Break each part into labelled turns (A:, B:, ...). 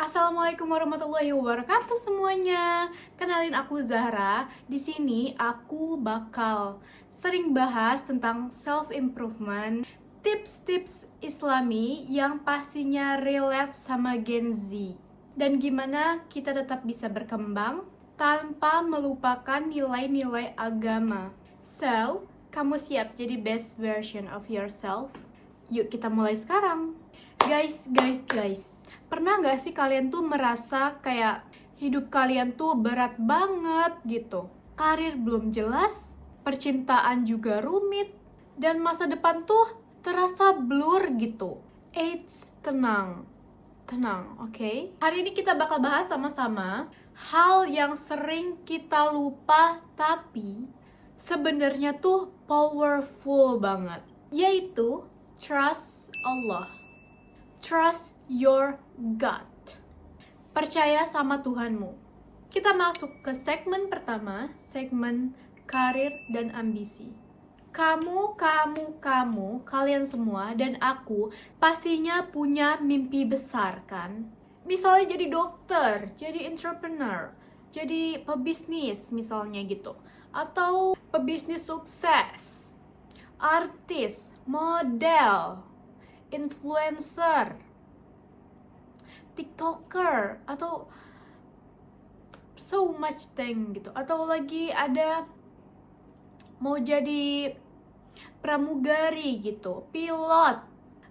A: Assalamualaikum warahmatullahi wabarakatuh semuanya. Kenalin aku Zahra. Di sini aku bakal sering bahas tentang self improvement, tips-tips Islami yang pastinya relate sama Gen Z. Dan gimana kita tetap bisa berkembang tanpa melupakan nilai-nilai agama. So, kamu siap jadi best version of yourself? Yuk kita mulai sekarang. Guys. Pernah nggak sih kalian tuh merasa kayak hidup kalian tuh berat banget gitu? Karir belum jelas, percintaan juga rumit, dan masa depan tuh terasa blur gitu. Eits, tenang, oke? Hari ini kita bakal bahas sama-sama hal yang sering kita lupa tapi sebenarnya tuh powerful banget, yaitu trust Allah. Trust your gut. Percaya sama Tuhanmu. Kita masuk ke segmen pertama, segmen karir dan ambisi. Kamu, kalian semua dan aku pastinya punya mimpi besar kan? Misalnya jadi dokter, jadi entrepreneur, jadi pebisnis misalnya gitu. Atau pebisnis sukses, artis, model, influencer, TikToker, atau so much thing gitu. Atau lagi ada mau jadi pramugari gitu, pilot,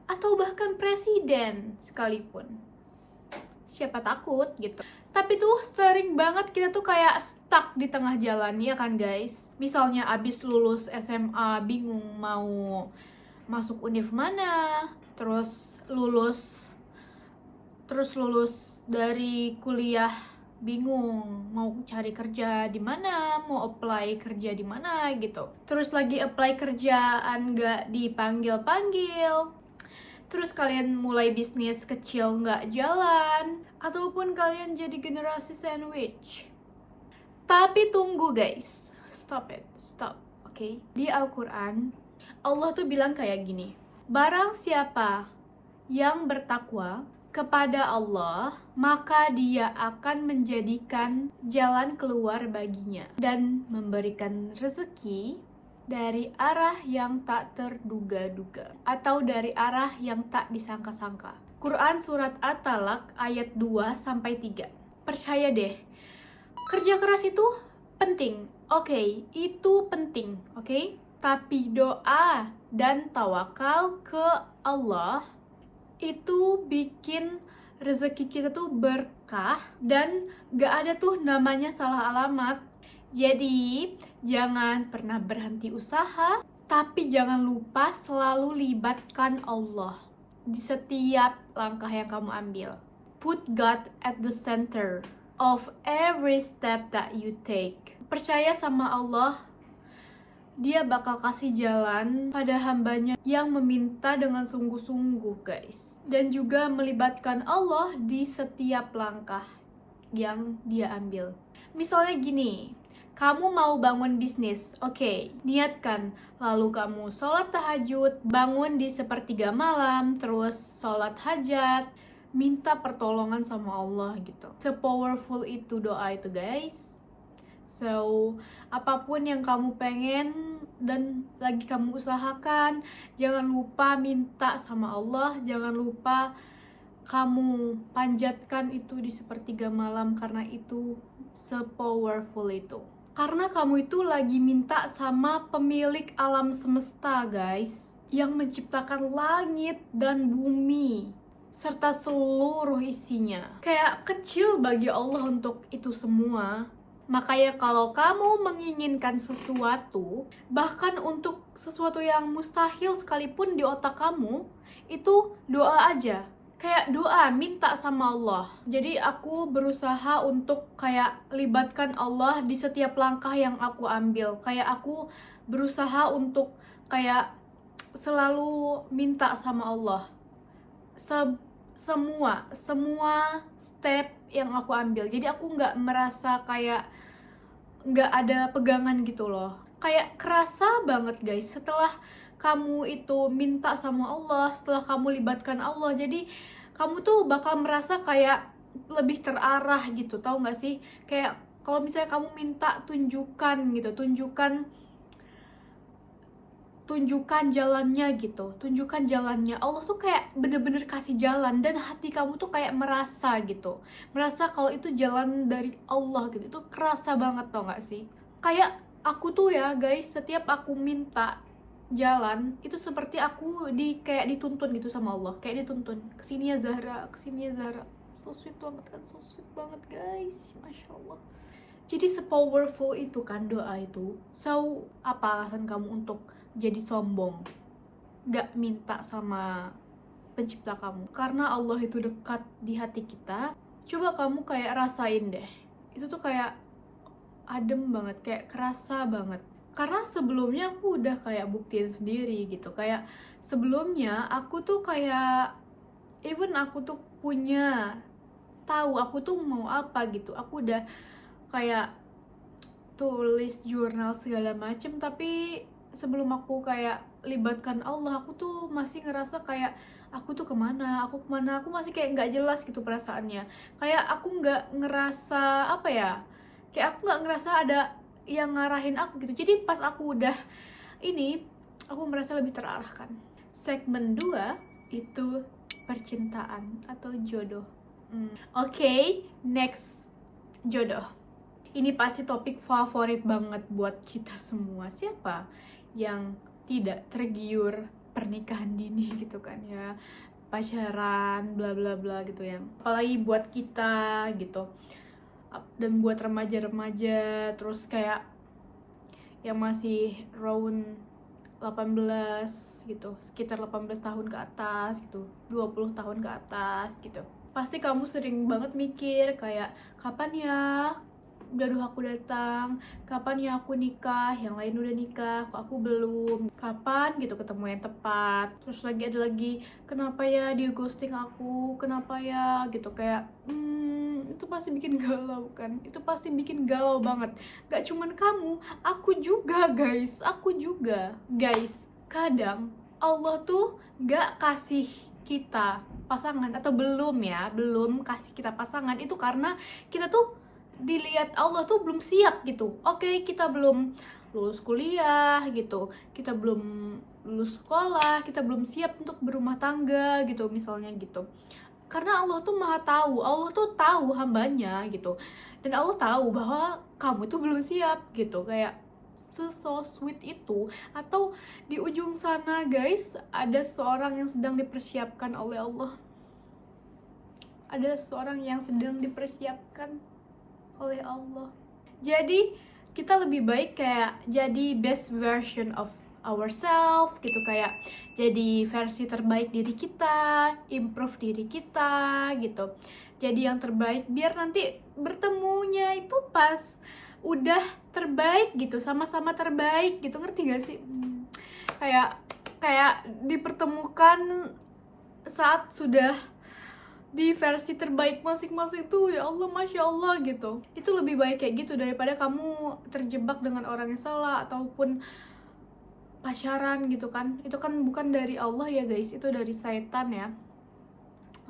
A: atau bahkan presiden sekalipun. Siapa takut gitu. Tapi tuh sering banget kita tuh kayak stuck di tengah jalan, ya kan guys? Misalnya abis lulus SMA bingung mau masuk univ mana, terus lulus dari kuliah bingung mau cari kerja di mana, mau apply kerja di mana gitu. Terus lagi apply kerjaan nggak dipanggil-panggil. Terus kalian mulai bisnis kecil nggak jalan, ataupun kalian jadi generasi sandwich. Tapi tunggu guys, stop, oke? Di Al-Quran, Allah tuh bilang kayak gini, barang siapa yang bertakwa kepada Allah, maka dia akan menjadikan jalan keluar baginya dan memberikan rezeki dari arah yang tak terduga-duga atau dari arah yang tak disangka-sangka. Quran Surat At-Talaq ayat 2-3. Percaya deh, kerja keras itu penting, oke, itu penting, oke? Tapi doa dan tawakal ke Allah itu bikin rezeki kita tuh berkah dan gak ada tuh namanya salah alamat. Jadi jangan pernah berhenti usaha, tapi jangan lupa selalu libatkan Allah di setiap langkah yang kamu ambil. Put God at the center of every step that you take. Percaya sama Allah, Dia bakal kasih jalan pada hambanya yang meminta dengan sungguh-sungguh guys. Dan juga melibatkan Allah di setiap langkah yang dia ambil. Misalnya gini, kamu mau bangun bisnis, oke, niatkan. Lalu kamu sholat tahajud, bangun di sepertiga malam, terus sholat hajat, minta pertolongan sama Allah gitu. Se-powerful itu doa itu guys. So, apapun yang kamu pengen dan lagi kamu usahakan, jangan lupa minta sama Allah, jangan lupa kamu panjatkan itu di sepertiga malam karena itu se-powerful itu. Karena kamu itu lagi minta sama pemilik alam semesta, guys, yang menciptakan langit dan bumi serta seluruh isinya. Kayak kecil bagi Allah untuk itu semua. Makanya kalau kamu menginginkan sesuatu, bahkan untuk sesuatu yang mustahil sekalipun di otak kamu, itu doa aja. Kayak doa, minta sama Allah. Jadi aku berusaha untuk kayak libatkan Allah di setiap langkah yang aku ambil. Kayak aku berusaha untuk kayak selalu minta sama Allah. Semua step yang aku ambil. Jadi aku nggak merasa kayak nggak ada pegangan gitu loh. Kayak kerasa banget guys setelah kamu itu minta sama Allah, setelah kamu libatkan Allah. Jadi kamu tuh bakal merasa kayak lebih terarah gitu, tahu nggak sih? Kayak kalau misalnya kamu minta tunjukkan gitu, tunjukkan jalannya gitu, tunjukkan jalannya. Allah tuh kayak bener-bener kasih jalan, dan hati kamu tuh kayak merasa gitu, merasa kalau itu jalan dari Allah gitu. Itu kerasa banget, tau nggak sih? Kayak aku tuh ya guys, setiap aku minta jalan itu seperti aku kayak dituntun gitu sama Allah, kayak dituntun, kesini ya Zahra, kesini ya Zahra. So sweet banget kan, so sweet banget guys, masya Allah. Jadi sepowerful itu kan doa itu. So apa alasan kamu untuk jadi sombong, gak minta sama pencipta kamu? Karena Allah itu dekat di hati kita. Coba kamu kayak rasain deh, itu tuh kayak adem banget, kayak kerasa banget. Karena sebelumnya aku udah kayak buktiin sendiri gitu. Kayak sebelumnya aku tuh kayak, even aku tuh tahu aku tuh mau apa gitu, aku udah kayak tulis jurnal segala macem, tapi sebelum aku kayak libatkan Allah, aku tuh masih ngerasa kayak aku kemana, aku masih kayak nggak jelas gitu perasaannya. Kayak aku nggak ngerasa apa ya, kayak aku nggak ngerasa ada yang ngarahin aku gitu. Jadi pas aku udah ini, aku merasa lebih terarahkan. Segmen 2 itu percintaan atau jodoh. Oke, next, jodoh. Ini pasti topik favorit banget buat kita semua. Siapa yang tidak tergiur pernikahan dini gitu kan ya, pacaran bla bla bla gitu ya. Apalagi buat kita gitu, dan buat remaja-remaja, terus kayak yang masih round 18 gitu, sekitar 18 tahun ke atas gitu, 20 tahun ke atas gitu. Pasti kamu sering banget mikir kayak, kapan ya jodoh aku datang, kapan ya aku nikah, yang lain udah nikah, kok aku belum, kapan gitu ketemu yang tepat. Terus ada lagi, kenapa ya dia ghosting aku, kenapa ya gitu, kayak itu pasti bikin galau kan, itu pasti bikin galau banget. Gak cuman kamu, aku juga guys, kadang Allah tuh gak kasih kita pasangan, atau belum kasih kita pasangan itu karena kita tuh dilihat Allah tuh belum siap gitu. Oke, kita belum lulus kuliah gitu, kita belum lulus sekolah, kita belum siap untuk berumah tangga gitu misalnya gitu. Karena Allah tuh maha tahu, Allah tuh tahu hambanya gitu, dan Allah tahu bahwa kamu tuh belum siap gitu. Kayak so sweet itu. Atau di ujung sana guys, ada seorang yang sedang dipersiapkan oleh Allah, ada seorang yang sedang dipersiapkan oleh Allah. Jadi kita lebih baik kayak jadi best version of ourselves gitu, kayak jadi versi terbaik diri kita, improve diri kita gitu. Jadi yang terbaik biar nanti bertemunya itu pas udah terbaik gitu, sama-sama terbaik gitu, ngerti gak sih? Kayak dipertemukan saat sudah di versi terbaik masing-masing tuh, ya Allah, masya Allah gitu. Itu lebih baik kayak gitu daripada kamu terjebak dengan orang yang salah ataupun pacaran gitu kan. Itu kan bukan dari Allah ya guys, itu dari setan ya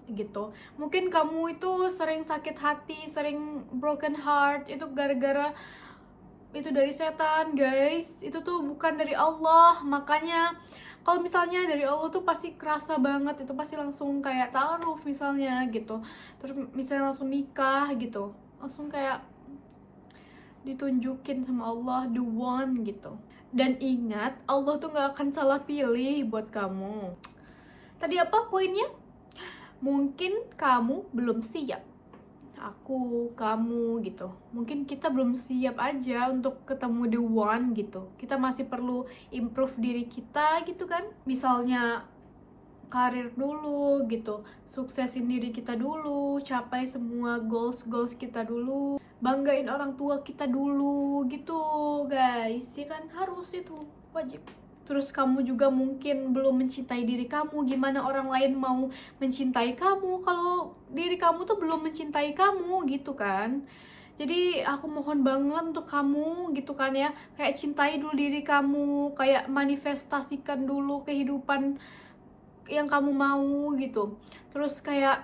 A: gitu. Mungkin kamu itu sering sakit hati, sering broken heart, itu gara-gara itu dari setan guys, itu tuh bukan dari Allah. Makanya kalau misalnya dari Allah tuh pasti kerasa banget, itu pasti langsung kayak ta'aruf misalnya gitu, terus misalnya langsung nikah gitu, langsung kayak ditunjukin sama Allah, the one gitu. Dan ingat, Allah tuh gak akan salah pilih buat kamu. Tadi apa poinnya? Mungkin kamu belum siap, aku, kamu gitu, mungkin kita belum siap aja untuk ketemu the one gitu. Kita masih perlu improve diri kita gitu kan. Misalnya karir dulu gitu, suksesin diri kita dulu, capai semua goals kita dulu, banggain orang tua kita dulu gitu guys, ya kan, harus, itu wajib. Terus kamu juga mungkin belum mencintai diri kamu. Gimana orang lain mau mencintai kamu kalau diri kamu tuh belum mencintai kamu gitu kan. Jadi aku mohon banget untuk kamu gitu kan ya, kayak cintai dulu diri kamu, kayak manifestasikan dulu kehidupan yang kamu mau gitu. Terus kayak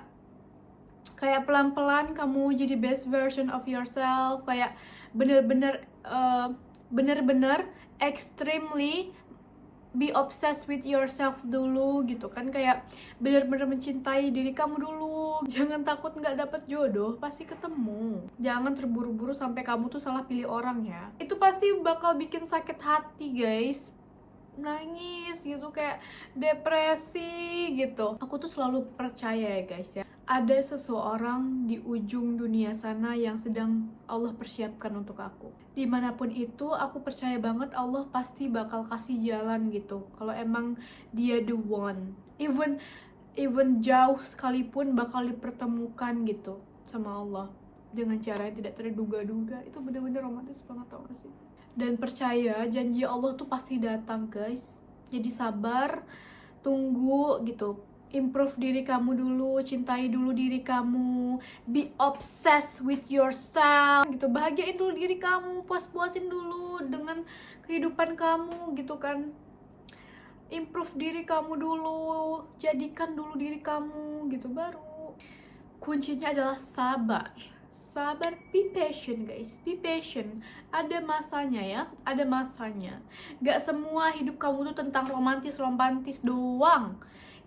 A: kayak pelan-pelan kamu jadi best version of yourself, kayak bener-bener bener-bener extremely be obsessed with yourself dulu gitu kan, kayak bener-bener mencintai diri kamu dulu. Jangan takut nggak dapet jodoh, pasti ketemu. Jangan terburu-buru sampai kamu tuh salah pilih orang ya, itu pasti bakal bikin sakit hati guys, nangis gitu, kayak depresi gitu. Aku tuh selalu percaya ya guys ya, ada seseorang di ujung dunia sana yang sedang Allah persiapkan untuk aku. Dimanapun itu, aku percaya banget Allah pasti bakal kasih jalan gitu, kalau emang dia the one. Even jauh sekalipun bakal dipertemukan gitu sama Allah dengan cara yang tidak terduga-duga. Itu bener-bener romantis banget, tau gak sih? Dan percaya janji Allah tuh pasti datang guys. Jadi sabar, tunggu gitu. Improve diri kamu dulu, cintai dulu diri kamu, be obsessed with yourself gitu. Bahagiain dulu diri kamu, puas-puasin dulu dengan kehidupan kamu gitu kan. Improve diri kamu dulu, jadikan dulu diri kamu gitu. Baru kuncinya adalah sabar. Sabar, be patient guys, be patient. Ada masanya ya, ada masanya. Gak semua hidup kamu tuh tentang romantis doang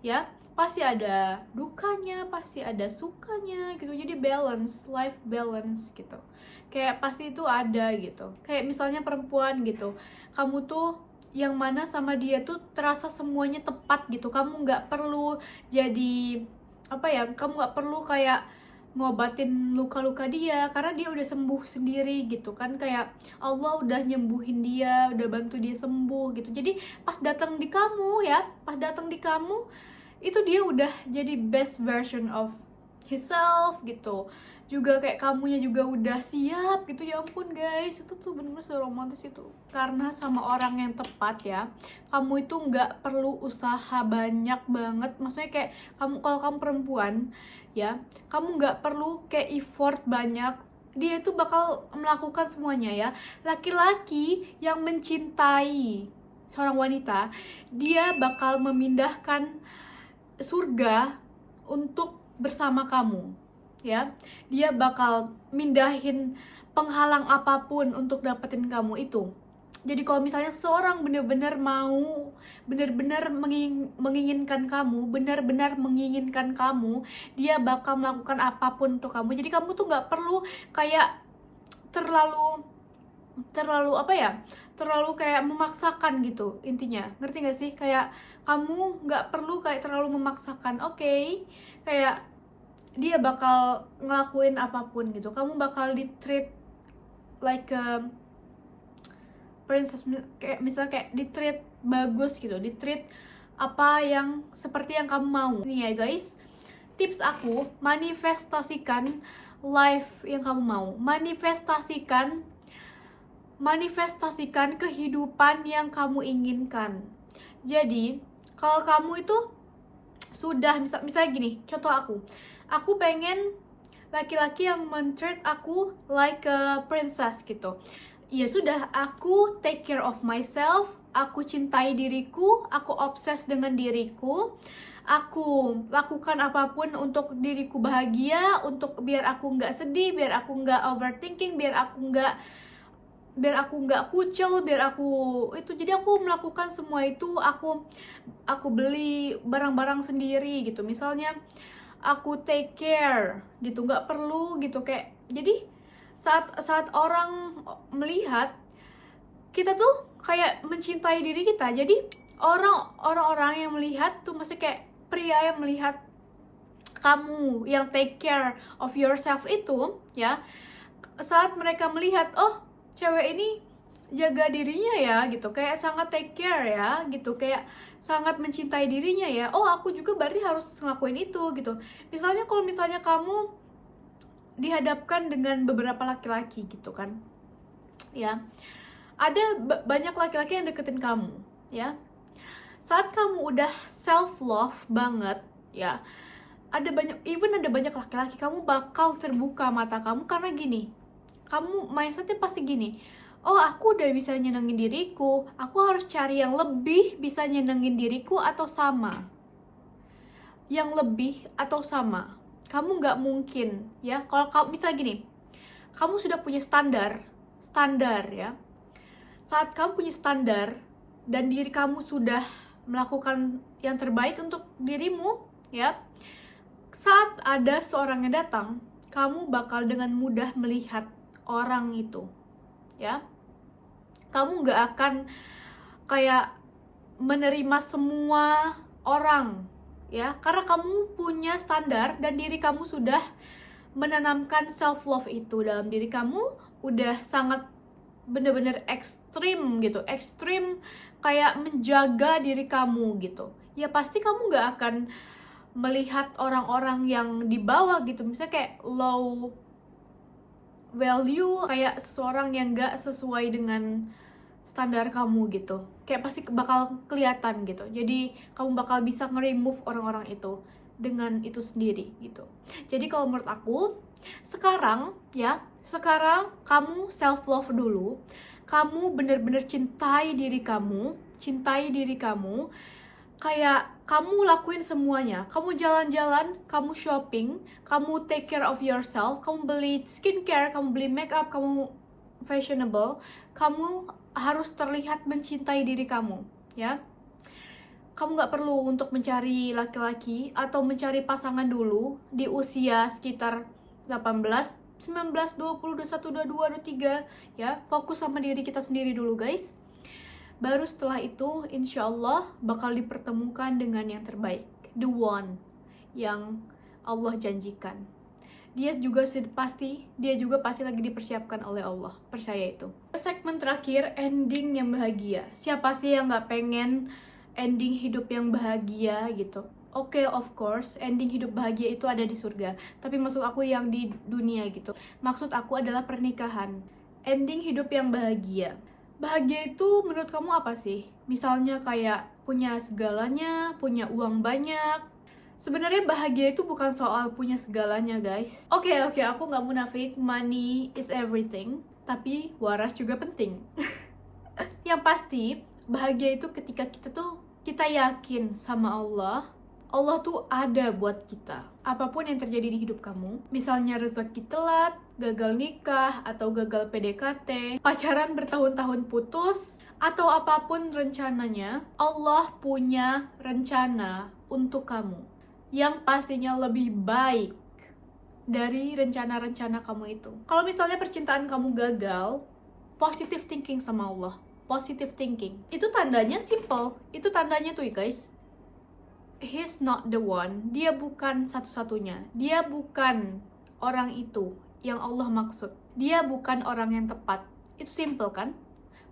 A: ya. Pasti ada dukanya, pasti ada sukanya gitu. Jadi balance, life balance gitu. Kayak pasti itu ada gitu. Kayak misalnya perempuan gitu, kamu tuh yang mana sama dia tuh terasa semuanya tepat gitu. Kamu nggak perlu jadi apa ya, kamu nggak perlu kayak ngobatin luka-luka dia, karena dia udah sembuh sendiri gitu kan. Kayak Allah udah nyembuhin dia, udah bantu dia sembuh gitu. Jadi pas datang di kamu ya, pas datang di kamu itu dia udah jadi best version of himself gitu. Juga kayak kamunya juga udah siap gitu. Ya ampun guys, itu tuh bener-bener seromantis itu. Karena sama orang yang tepat ya, kamu itu nggak perlu usaha banyak banget. Maksudnya kayak kamu, kalau kamu perempuan ya, kamu nggak perlu kayak effort banyak. Dia itu bakal melakukan semuanya ya. Laki-laki yang mencintai seorang wanita, dia bakal memindahkan surga untuk bersama kamu ya. Dia bakal mindahin penghalang apapun untuk dapetin kamu itu. Jadi kalau misalnya seorang benar-benar mau, benar-benar menginginkan kamu, benar-benar menginginkan kamu, dia bakal melakukan apapun untuk kamu. Jadi kamu tuh nggak perlu kayak terlalu apa ya, terlalu kayak memaksakan gitu intinya. Ngerti gak sih? Kayak kamu nggak perlu kayak terlalu memaksakan. Oke, kayak dia bakal ngelakuin apapun gitu. Kamu bakal di treat like a princess, kayak misalnya kayak di treat bagus gitu, di treat apa yang seperti yang kamu mau. Nih ya guys, tips aku, manifestasikan life yang kamu mau. Manifestasikan kehidupan yang kamu inginkan. Jadi kalau kamu itu sudah misalnya gini, contoh aku pengen laki-laki yang men-treat aku like a princess gitu. Ya sudah, aku take care of myself, aku cintai diriku, aku obses dengan diriku, aku lakukan apapun untuk diriku bahagia, untuk biar aku nggak sedih, biar aku nggak overthinking, biar aku nggak kucel, biar aku itu. Jadi aku melakukan semua itu, aku beli barang-barang sendiri gitu. Misalnya aku take care gitu, nggak perlu gitu kayak. Jadi saat orang melihat kita tuh kayak mencintai diri kita, jadi orang-orang yang melihat tuh, maksudnya kayak pria yang melihat kamu yang take care of yourself itu ya, saat mereka melihat, oh cewek ini jaga dirinya ya gitu, kayak sangat take care ya gitu, kayak sangat mencintai dirinya ya, oh aku juga berarti harus ngelakuin itu gitu. Misalnya kalau misalnya kamu dihadapkan dengan beberapa laki-laki gitu kan ya, ada banyak laki-laki yang deketin kamu ya. Saat kamu udah self love banget ya, ada banyak laki-laki, kamu bakal terbuka mata kamu karena gini, kamu mindsetnya pasti gini, oh aku udah bisa nyenengin diriku, aku harus cari yang lebih bisa nyenengin diriku atau sama, yang lebih atau sama. Kamu nggak mungkin ya, kalau kamu misalnya gini, kamu sudah punya standar ya. Saat kamu punya standar dan diri kamu sudah melakukan yang terbaik untuk dirimu ya, saat ada seorang yang datang, kamu bakal dengan mudah melihat orang itu ya. Kamu nggak akan kayak menerima semua orang ya, karena kamu punya standar dan diri kamu sudah menanamkan self love itu dalam diri kamu, udah sangat bener-bener ekstrim gitu, ekstrim kayak menjaga diri kamu gitu. Ya pasti kamu nggak akan melihat orang-orang yang di bawah gitu, misalnya kayak low value, kayak seseorang yang nggak sesuai dengan standar kamu gitu, kayak pasti bakal kelihatan gitu. Jadi kamu bakal bisa nge-remove orang-orang itu dengan itu sendiri gitu. Jadi kalau menurut aku sekarang kamu self love dulu, kamu bener-bener cintai diri kamu, kayak kamu lakuin semuanya. Kamu jalan-jalan, kamu shopping, kamu take care of yourself, kamu beli skincare, kamu beli makeup, kamu fashionable, kamu harus terlihat mencintai diri kamu ya. Kamu gak perlu untuk mencari laki-laki atau mencari pasangan dulu di usia sekitar 18, 19, 20, 21, 22, 23 ya. Fokus sama diri kita sendiri dulu guys. Baru setelah itu insya Allah bakal dipertemukan dengan yang terbaik, the one yang Allah janjikan. Dia juga pasti lagi dipersiapkan oleh Allah, percaya itu. Segmen terakhir, ending yang bahagia. Siapa sih yang gak pengen ending hidup yang bahagia gitu? Oke, of course, ending hidup bahagia itu ada di surga. Tapi maksud aku yang di dunia gitu. Maksud aku adalah pernikahan. Ending hidup yang bahagia. Bahagia itu menurut kamu apa sih? Misalnya kayak punya segalanya, punya uang banyak. Sebenarnya bahagia itu bukan soal punya segalanya guys. Oke, aku nggak munafik, money is everything. Tapi waras juga penting. Yang pasti, bahagia itu ketika kita yakin sama Allah tuh ada buat kita. Apapun yang terjadi di hidup kamu, misalnya rezeki telat, gagal nikah, atau gagal PDKT, pacaran bertahun-tahun putus, atau apapun rencananya, Allah punya rencana untuk kamu yang pastinya lebih baik dari rencana-rencana kamu itu. Kalau misalnya percintaan kamu gagal, positive thinking sama Allah. Positive thinking. Itu tandanya simple. Itu tandanya tuh guys, he's not the one. Dia bukan satu-satunya. Dia bukan orang itu yang Allah maksud. Dia bukan orang yang tepat. Itu simple kan?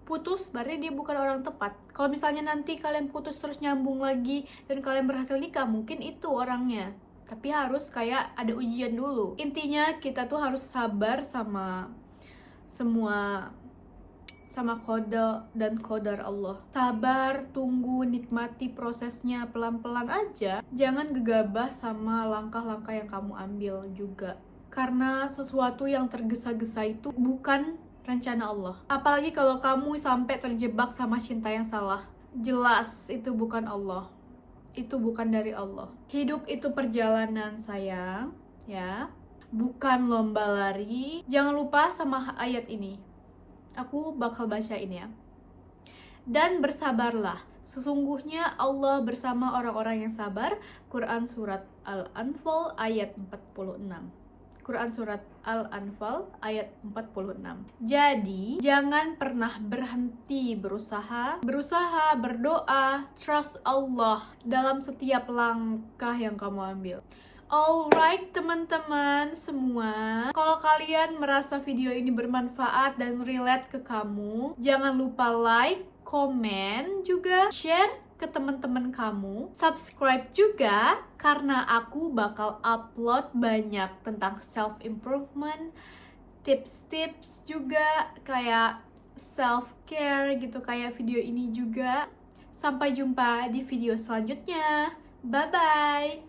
A: Putus berarti dia bukan orang tepat. Kalau misalnya nanti kalian putus terus nyambung lagi dan kalian berhasil nikah, mungkin itu orangnya. Tapi harus kayak ada ujian dulu. Intinya kita tuh harus sabar sama semua, sama qada dan qadar Allah. Sabar, tunggu, nikmati prosesnya pelan-pelan aja. Jangan gegabah sama langkah-langkah yang kamu ambil juga. Karena sesuatu yang tergesa-gesa itu bukan rencana Allah. Apalagi kalau kamu sampai terjebak sama cinta yang salah. Jelas itu bukan Allah. Itu bukan dari Allah. Hidup itu perjalanan sayang, ya. Bukan lomba lari. Jangan lupa sama ayat ini. Aku bakal bacain ya. Dan bersabarlah, sesungguhnya Allah bersama orang-orang yang sabar. Quran surat Al-Anfal ayat 46. Quran surat Al-Anfal ayat 46. Jadi, jangan pernah berhenti berusaha, berdoa, trust Allah dalam setiap langkah yang kamu ambil. Alright teman-teman semua, kalau kalian merasa video ini bermanfaat dan relate ke kamu, jangan lupa like, komen, juga share ke teman-teman kamu. Subscribe juga karena aku bakal upload banyak tentang self improvement, tips-tips juga kayak self care gitu, kayak video ini juga. Sampai jumpa di video selanjutnya. Bye bye.